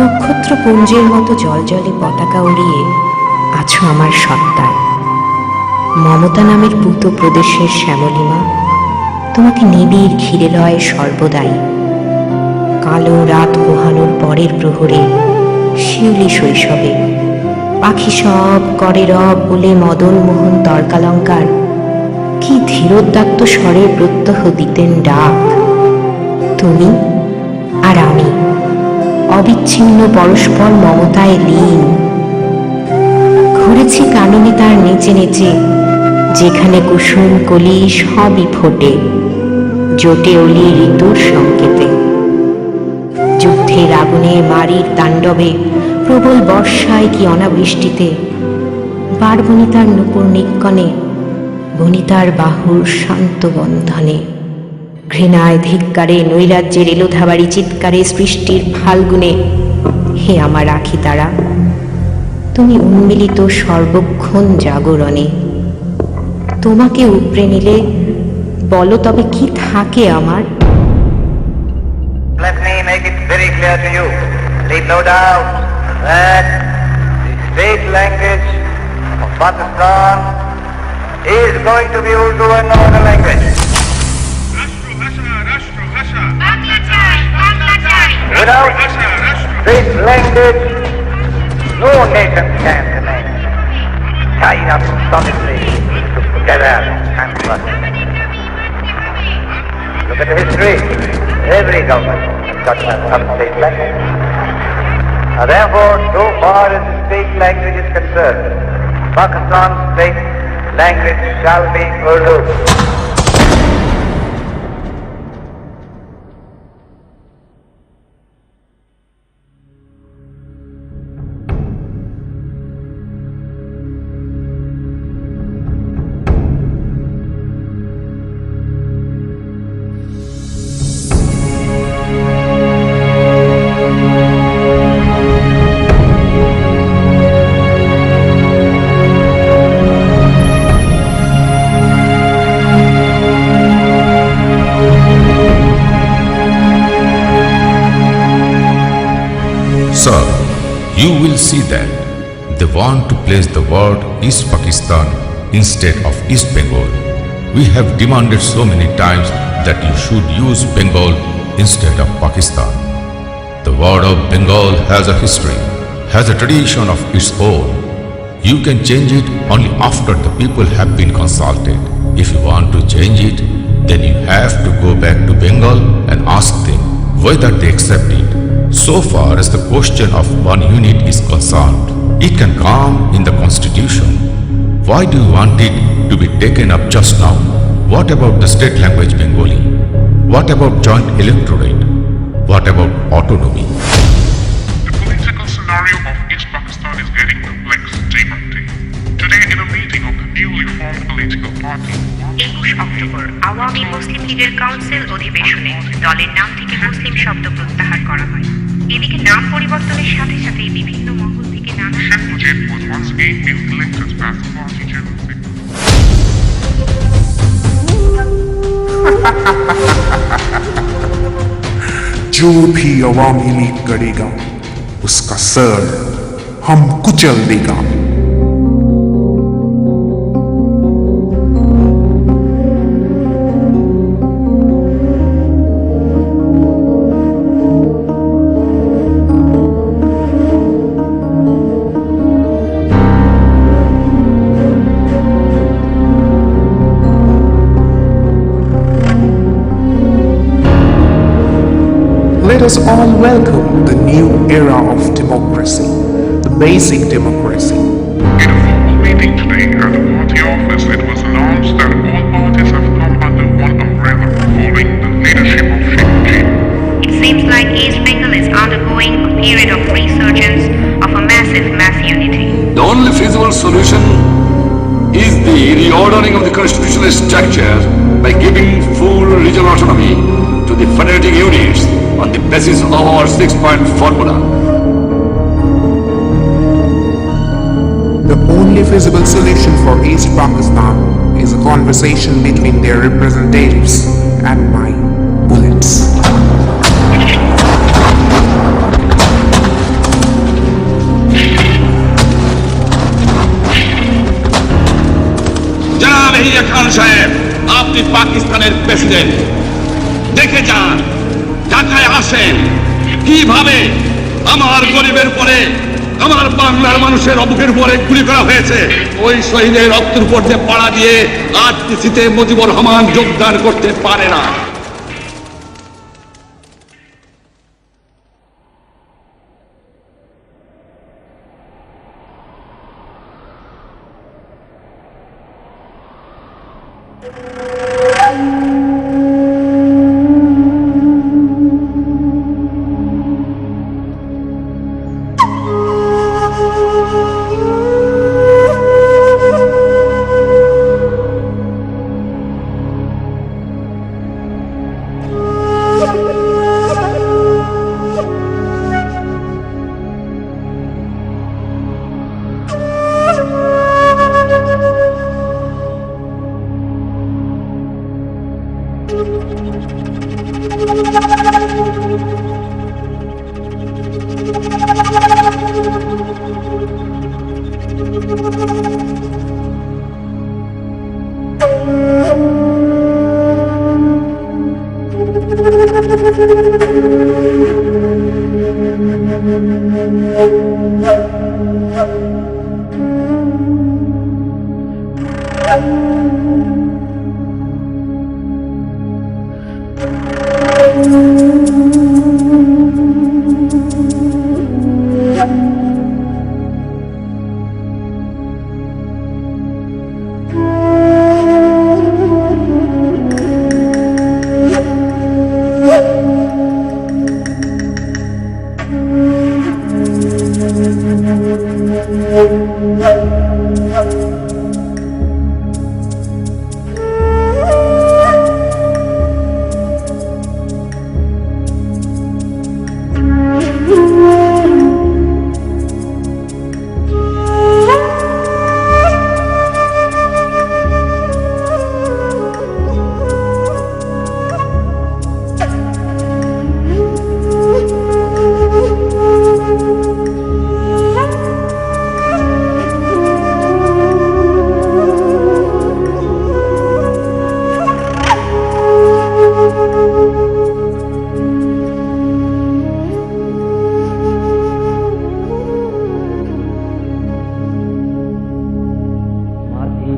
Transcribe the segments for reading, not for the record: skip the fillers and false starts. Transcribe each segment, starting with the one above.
নক্ষত্রপুঞ্জের মতো জলজলে পতাকা উড়িয়ে আছো আমার সত্তায়। মমতা নামের পুত প্রদেশের শ্যামলিমা তোমাকে নিবিড় ঘিরে লয় সর্বদাই। কালো রাত পোহানোর পরের প্রহরে শিউলি শৈশবে পাখি সব করে রব বলে মদন মোহন তর্কালঙ্কার কি ধীরোদাত্ত স্বরে প্রত্যহ দিতেন ডাক। তুমি আর আমি অবিচ্ছিন্ন পরস্পর মমতায় লীন। ঘুরেছি কাননে তার নেচে নেচে, যেখানে কুসুম কলি সবই ফোটে জোটে অলি ঋতুর সংকেতে। যুদ্ধের আগুনে মারির তাণ্ডবে, প্রবল বর্ষায় কি অনাবৃষ্টিতে, বার বনিতার নূপুর নিক্কণে, বনিতার বাহুর শান্ত বন্ধনে, ঘৃণায় ধিক্কারে নৈরাজ্যের এলোধাবাড়ি চিৎকারে সৃষ্টির ফাল্গুনে। হে আমার আখি তারা, তুমি উন্মিলিত সর্বক্ষণ জাগরণে। তোমাকে উপড়ে নিলে বলো তবে কি থাকে আমার? Let me make it very clear to you, leave no doubt that the state language of Pakistan is going to be Urdu and no other language. Without this language, no nation can remain tied up solidly together and trust. Look at the history. Every government has got some state language. Therefore, so far as the state language is concerned, Pakistan's state language shall be Urdu. Sir, you will see that they want to place the word East Pakistan instead of East Bengal. We have demanded so many times that you should use Bengal instead of Pakistan. The word of Bengal has a history, has a tradition of its own. You can change it only after the people have been consulted. If you want to change it, then you have to go back to Bengal and ask them whether they accept it. So far as the question of one unit is concerned, it can come in the constitution. Why do you want it to be taken up just now? What about the state language Bengali? What about joint electorate? What about autonomy? The political scenario of East Pakistan is getting complex day by day. Today, in a meeting of the newly formed political party, 21 October Awami Muslim লীগের council অধিবেশনে দলের নাম থেকে মুসলিম শব্দ প্রত্যাহার করা হয়। এদিকে নাম পরিবর্তনের সাথে সাথে বিভিন্ন মহল থেকে নানা Sheikh Mujib was once again elected as the party general secretary. जो भी अवामी लीग करेगा उसका सर हम कुचल देगा। Let us all welcome the new era of democracy, the basic democracy. In a formal meeting today at the party office, it was announced that all parties have come under one umbrella following the leadership of Sheikh Mujib. It seems like East Bengal is undergoing a period of resurgence of a massive mass unity. The only feasible solution is the reordering of the constitutional structure by giving full regional autonomy to the federating units on the basis of our 6-point formula. The only feasible solution for East Pakistan is a conversation between their representatives and my bullets. জনাব ইয়াহিয়া খান সাহেব, আপনি পাকিস্তানের president, দেখে যান, ঢাকায় আসেন কিভাবে আমার গরিবের উপরে, আমার বাংলার মানুষের অবুকের উপরে গুলি করা হয়েছে। ওই শহীদের রক্তের উপর দিয়ে পাড়া দিয়ে আরটিসিতে মুজিবুর রহমান যোগদান করতে পারে না।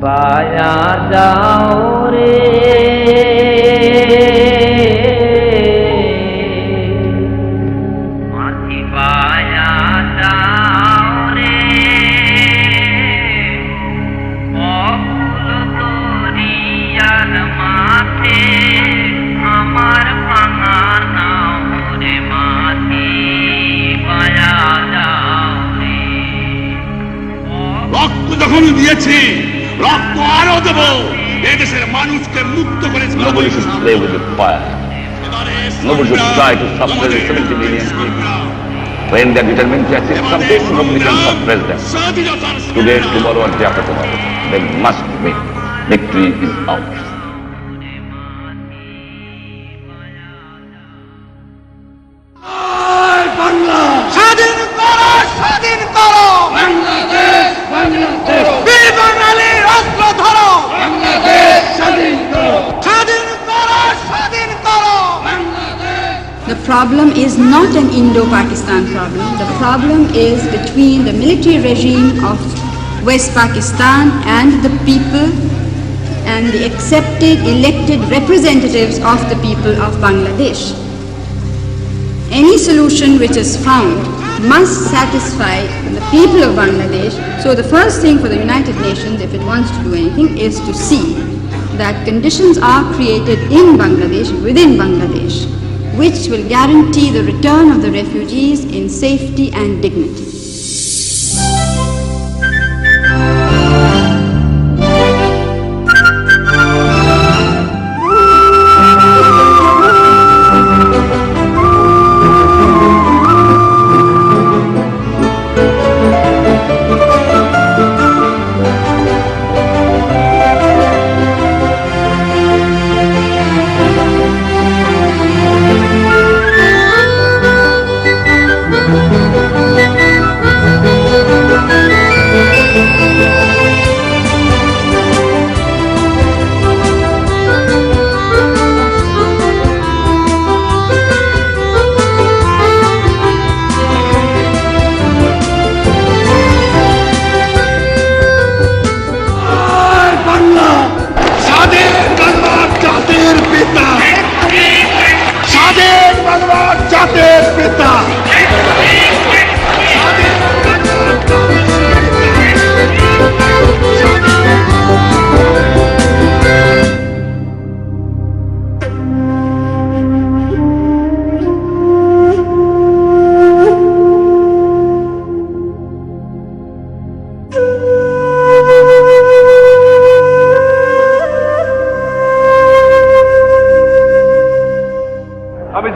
पाया जाओ रे माथी पाया जाओ रे অকুল দরিয়ার মাঠে আমার ভাঙা নাও রে মাথি পায়া যাও রে রক্ত যখন দিয়েছি রক্ত আরো দেব, এদেশের মানুষকে মুক্ত করে। Nobody should play with the fire. Nobody should try to suppress the 70 million people. When they are determined to achieve something, nobody can suppress them. Today, tomorrow, and day after tomorrow, they must win. Victory is ours. স্বাধীন করো, স্বাধীন করো বাংলাদেশ, বাংলাদেশ, বীর বাঙালির অস্ত্র ধরো বাংলাদেশ, স্বাধীন করো, স্বাধীন করো, স্বাধীন করো Bangladesh. The problem is not an Indo-Pakistan problem. The problem is between the military regime of West Pakistan and the people and the accepted elected representatives of the people of Bangladesh. Any solution which is found must satisfy the people of Bangladesh. So the first thing for the United Nations, if it wants to do anything, is to see that conditions are created in Bangladesh, within Bangladesh, which will guarantee the return of the refugees in safety and dignity.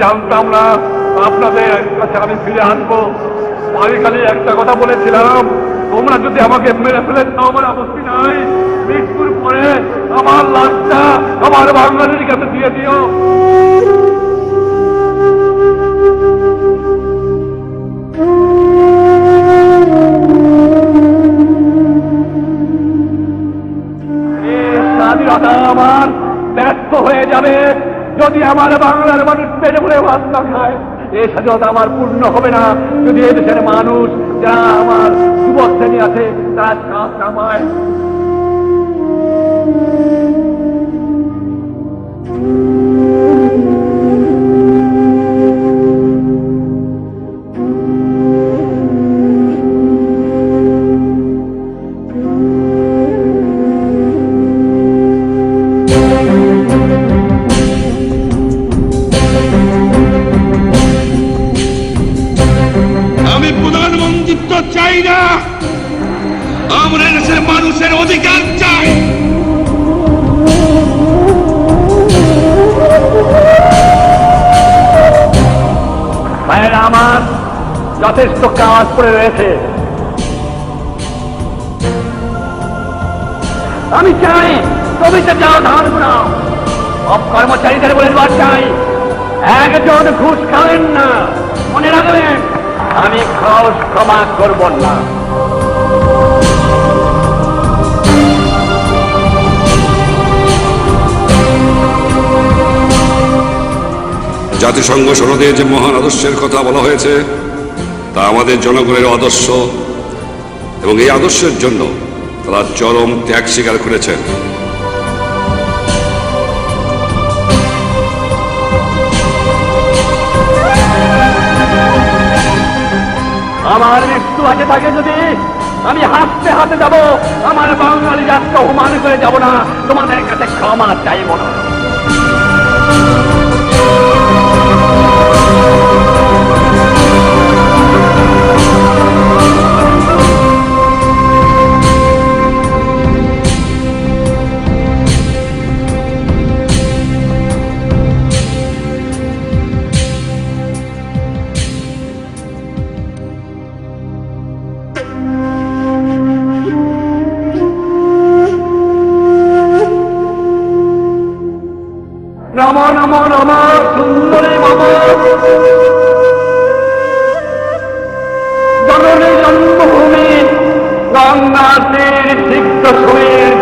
জানতাম না আপনাদের কাছে আমি ফিরে আসবো। আমি খালি একটা কথা বলেছিলাম, তোমরা যদি আমাকে মেরে ফেলে তাও আমার আপত্তি নাই, মৃত্যুর পরে আমার লাশটা আমার বাঙালির কাছে দিয়ে দিও। স্বাধীনতা আমার ব্যর্থ হয়ে যাবে যদি আমার বাংলার মানুষ পেটে ভরে ভাত না খায়। এই স্বাধীনতা আমার পূর্ণ হবে না যদি এই দেশের মানুষ যারা আমার যুবক শ্রেণী আছে তারা কাজ কামায়। আমি প্রধানমন্ত্রিত্ব চাই না, আমরা দেশের মানুষের অধিকার চাই। ভাইয়েরা আমার যথেষ্ট কাজ পড়ে রয়েছে। আমি চাই জমিতে যাও ধান ঘুরাও, সব কর্মচারীদের বলে দেওয়া চাই একজন ঘুষ খাবেন না। মনে রাখবেন আমি ঘুষ ক্ষমা করব না। জাতিসংঘ সনদে যে মহান আদর্শের কথা বলা হয়েছে তা আমাদের জনগণের আদর্শ, এবং এই আদর্শের জন্য তারা চরম ত্যাগ স্বীকার করেছেন। আমার মৃত্যু হাতে থাকে যদি আমি হাসতে হাতে যাব, আমার বাঙালি জাতকে অপমান করে যাব না, তোমাদের কাছে ক্ষমা চাইব না। নম নম নম সুন্দরী মম জননী জন্মভূমি গঙ্গা তীর সিক্ত সুমের